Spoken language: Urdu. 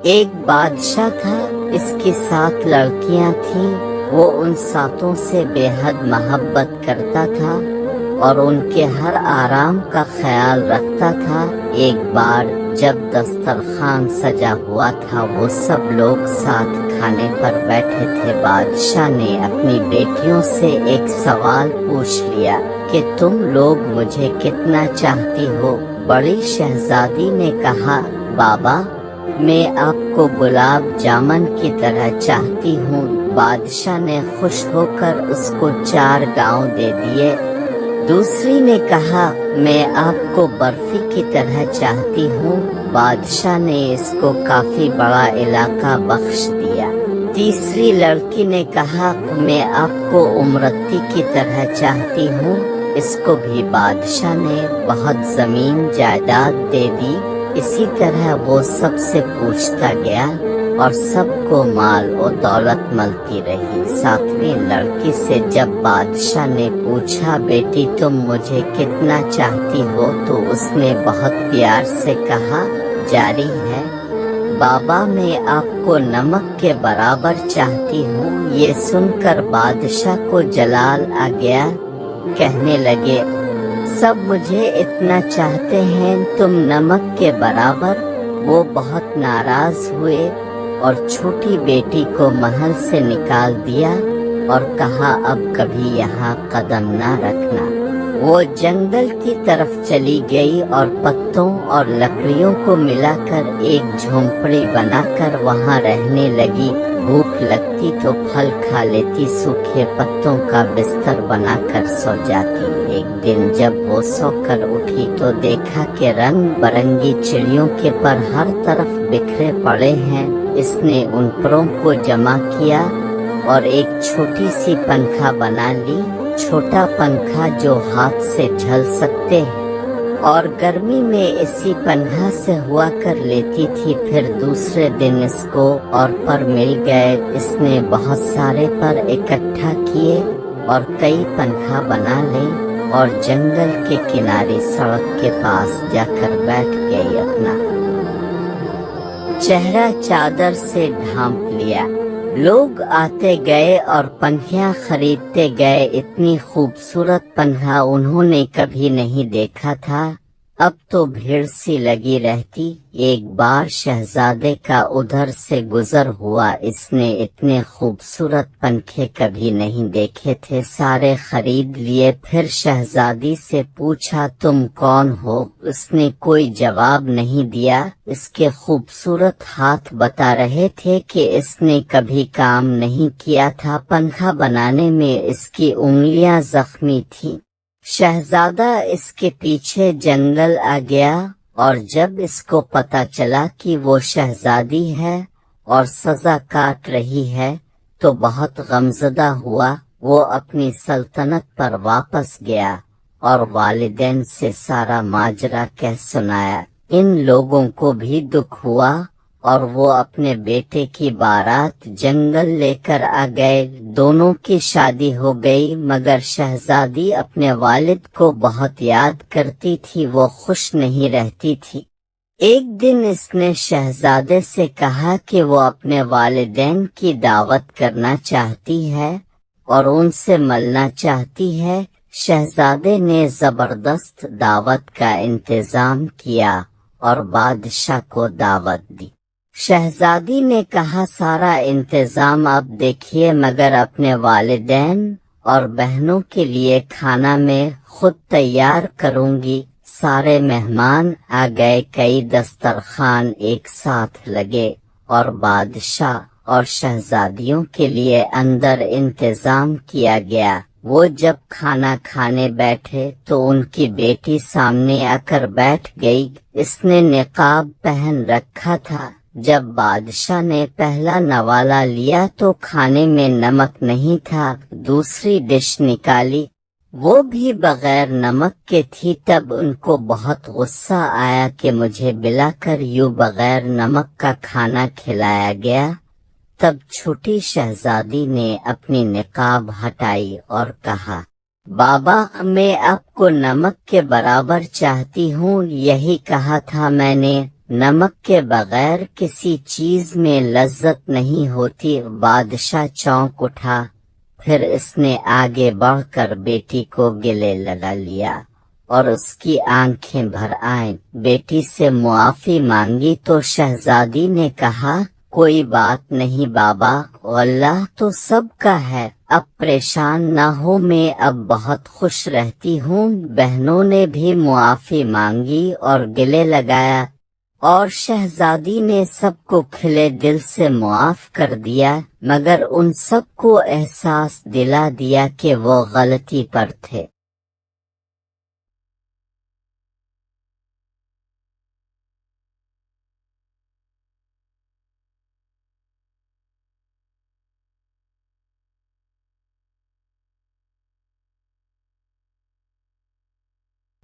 ایک بادشاہ تھا، اس کی 7 لڑکیاں تھیں۔ وہ ان 7 سے بے حد محبت کرتا تھا اور ان کے ہر آرام کا خیال رکھتا تھا۔ ایک بار جب دسترخوان سجا ہوا تھا، وہ سب لوگ ساتھ کھانے پر بیٹھے تھے۔ بادشاہ نے اپنی بیٹیوں سے ایک سوال پوچھ لیا کہ تم لوگ مجھے کتنا چاہتی ہو؟ بڑی شہزادی نے کہا، بابا میں آپ کو گلاب جامن کی طرح چاہتی ہوں۔ بادشاہ نے خوش ہو کر اس کو 4 گاؤں دے دیے۔ دوسری نے کہا، میں آپ کو برفی کی طرح چاہتی ہوں۔ بادشاہ نے اس کو کافی بڑا علاقہ بخش دیا۔ تیسری لڑکی نے کہا، میں آپ کو امرتی کی طرح چاہتی ہوں۔ اس کو بھی بادشاہ نے بہت زمین جائیداد دے دی۔ اسی طرح وہ سب سے پوچھتا گیا اور سب کو مال و دولت ملتی رہی۔ 7ویں لڑکی سے جب بادشاہ نے پوچھا، بیٹی تم مجھے کتنا چاہتی ہو؟ تو اس نے بہت پیار سے کہا، جاری ہے بابا میں آپ کو نمک کے برابر چاہتی ہوں۔ یہ سن کر بادشاہ کو جلال آ گیا۔ کہنے لگے، سب مجھے اتنا چاہتے ہیں، تم نمک کے برابر؟ وہ بہت ناراض ہوئے اور چھوٹی بیٹی کو محل سے نکال دیا اور کہا، اب کبھی یہاں قدم نہ رکھنا۔ وہ جنگل کی طرف چلی گئی اور پتوں اور لکڑیوں کو ملا کر ایک جھونپڑی بنا کر وہاں رہنے لگی۔ بھوک لگتی تو پھل کھا لیتی، سوکھے پتوں کا بستر بنا کر سو جاتی۔ ایک دن جب وہ سو کر اٹھی تو دیکھا کہ رنگ برنگی چڑیوں کے پر ہر طرف بکھرے پڑے ہیں۔ اس نے ان پروں کو جمع کیا اور ایک چھوٹی سی پنکھا بنا لی، چھوٹا پنکھا جو ہاتھ سے جھل سکتے ہیں، اور گرمی میں اسی پنکھا سے ہوا کر لیتی تھی۔ پھر دوسرے دن اس کو اور پر مل گئے۔ اس نے بہت سارے پر اکٹھا کیے اور کئی پنکھا بنا لے اور جنگل کے کنارے سڑک کے پاس جا کر بیٹھ گئی، اپنا چہرہ چادر سے ڈھانپ لیا۔ لوگ آتے گئے اور پنکھیاں خریدتے گئے۔ اتنی خوبصورت پنکھا انہوں نے کبھی نہیں دیکھا تھا۔ اب تو بھیڑ سی لگی رہتی۔ ایک بار شہزادے کا ادھر سے گزر ہوا، اس نے اتنے خوبصورت پنکھے کبھی نہیں دیکھے تھے، سارے خرید لیے۔ پھر شہزادی سے پوچھا، تم کون ہو؟ اس نے کوئی جواب نہیں دیا۔ اس کے خوبصورت ہاتھ بتا رہے تھے کہ اس نے کبھی کام نہیں کیا تھا، پنکھا بنانے میں اس کی انگلیاں زخمی تھیں۔ شہزادہ اس کے پیچھے جنگل آ گیا اور جب اس کو پتہ چلا کہ وہ شہزادی ہے اور سزا کاٹ رہی ہے تو بہت غمزدہ ہوا۔ وہ اپنی سلطنت پر واپس گیا اور والدین سے سارا ماجرا کہہ سنایا۔ ان لوگوں کو بھی دکھ ہوا اور وہ اپنے بیٹے کی بارات جنگل لے کر آ گئے۔ دونوں کی شادی ہو گئی، مگر شہزادی اپنے والد کو بہت یاد کرتی تھی، وہ خوش نہیں رہتی تھی۔ ایک دن اس نے شہزادے سے کہا کہ وہ اپنے والدین کی دعوت کرنا چاہتی ہے اور ان سے ملنا چاہتی ہے۔ شہزادے نے زبردست دعوت کا انتظام کیا اور بادشاہ کو دعوت دی۔ شہزادی نے کہا، سارا انتظام آپ دیکھیے، مگر اپنے والدین اور بہنوں کے لیے کھانا میں خود تیار کروں گی۔ سارے مہمان آ گئے، کئی دسترخوان ایک ساتھ لگے اور بادشاہ اور شہزادیوں کے لیے اندر انتظام کیا گیا۔ وہ جب کھانا کھانے بیٹھے تو ان کی بیٹی سامنے آ کر بیٹھ گئی۔ اس نے نقاب پہن رکھا تھا۔ جب بادشاہ نے پہلا نوالا لیا تو کھانے میں نمک نہیں تھا۔ دوسری ڈش نکالی، وہ بھی بغیر نمک کے تھی۔ تب ان کو بہت غصہ آیا کہ مجھے بلا کر یوں بغیر نمک کا کھانا کھلایا گیا۔ تب چھوٹی شہزادی نے اپنی نقاب ہٹائی اور کہا، بابا میں آپ کو نمک کے برابر چاہتی ہوں، یہی کہا تھا میں نے۔ نمک کے بغیر کسی چیز میں لذت نہیں ہوتی۔ بادشاہ چونک اٹھا، پھر اس نے آگے بڑھ کر بیٹی کو گلے لگا لیا اور اس کی آنکھیں بھر آئیں۔ بیٹی سے معافی مانگی تو شہزادی نے کہا، کوئی بات نہیں بابا، اللہ تو سب کا ہے، اب پریشان نہ ہو، میں اب بہت خوش رہتی ہوں۔ بہنوں نے بھی معافی مانگی اور گلے لگایا اور شہزادی نے سب کو کھلے دل سے معاف کر دیا، مگر ان سب کو احساس دلا دیا کہ وہ غلطی پر تھے۔